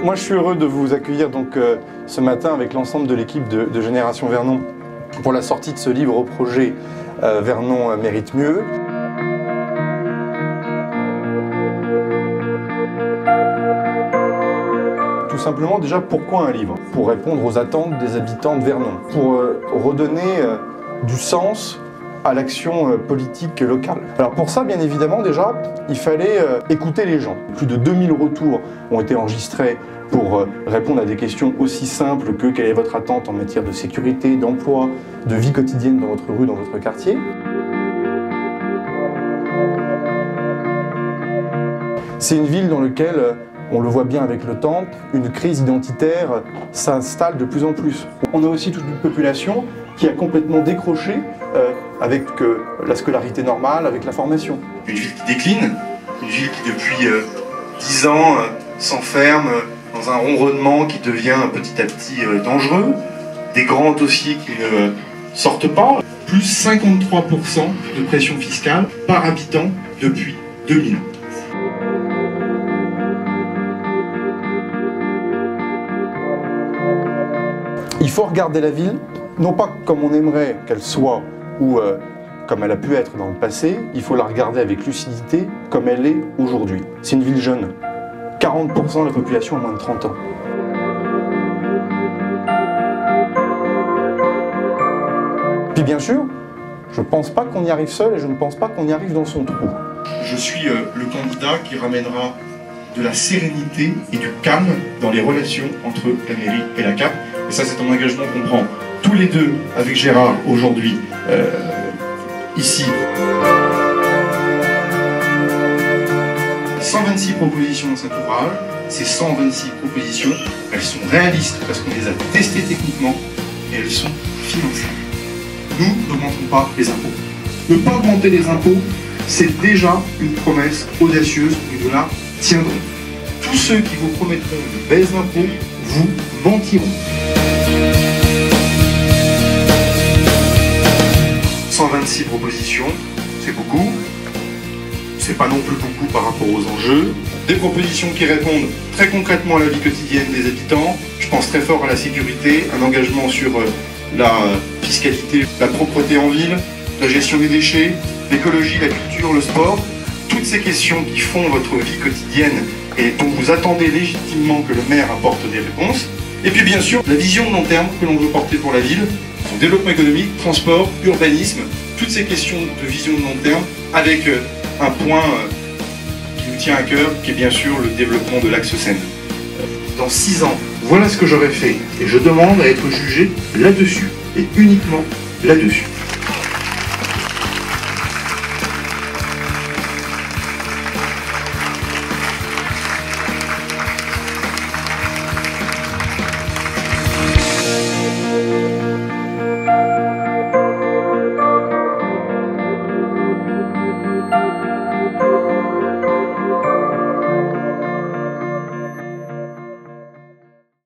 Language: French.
Moi je suis heureux de vous accueillir donc ce matin avec l'ensemble de l'équipe de Génération Vernon pour la sortie de ce livre au projet Vernon mérite mieux. Tout simplement déjà, pourquoi un livre? Pour répondre aux attentes des habitants de Vernon, pour redonner du sens à l'action politique locale. Alors pour ça, bien évidemment, déjà, il fallait écouter les gens. Plus de 2000 retours ont été enregistrés pour répondre à des questions aussi simples que quelle est votre attente en matière de sécurité, d'emploi, de vie quotidienne dans votre rue, dans votre quartier. C'est une ville dans laquelle, on le voit bien avec le temps, une crise identitaire s'installe de plus en plus. On a aussi toute une population qui a complètement décroché avec la scolarité normale, avec la formation. Une ville qui décline, une ville qui depuis 10 ans s'enferme dans un ronronnement qui devient petit à petit dangereux, des grands dossiers qui ne sortent pas, plus 53% de pression fiscale par habitant depuis 2000. Il faut regarder la ville, non pas comme on aimerait qu'elle soit ou comme elle a pu être dans le passé, il faut la regarder avec lucidité comme elle est aujourd'hui. C'est une ville jeune. 40% de la population a moins de 30 ans. Puis bien sûr, je ne pense pas qu'on y arrive seul et je ne pense pas qu'on y arrive dans son trou. Je suis le candidat qui ramènera de la sérénité et du calme dans les relations entre la mairie et la CAP. Et ça, c'est un engagement qu'on prend tous les deux avec Gérard aujourd'hui, ici. 126 propositions dans cet ouvrage. Ces 126 propositions, elles sont réalistes parce qu'on les a testées techniquement et elles sont financées. Nous n'augmentons pas les impôts. Ne pas augmenter les impôts, c'est déjà une promesse audacieuse et nous la tiendrons. Tous ceux qui vous promettront une baisse d'impôts vous mentiront. 126 propositions, c'est beaucoup. C'est pas non plus beaucoup par rapport aux enjeux. Des propositions qui répondent très concrètement à la vie quotidienne des habitants. Je pense très fort à la sécurité, un engagement sur la fiscalité, la propreté en ville, la gestion des déchets, l'écologie, la culture, le sport. Toutes ces questions qui font votre vie quotidienne et dont vous attendez légitimement que le maire apporte des réponses. Et puis bien sûr, la vision de long terme que l'on veut porter pour la ville, son développement économique, transport, urbanisme, toutes ces questions de vision de long terme avec un point qui nous tient à cœur, qui est bien sûr le développement de l'axe Seine. Dans 6 ans, voilà ce que j'aurais fait et je demande à être jugé là-dessus et uniquement là-dessus.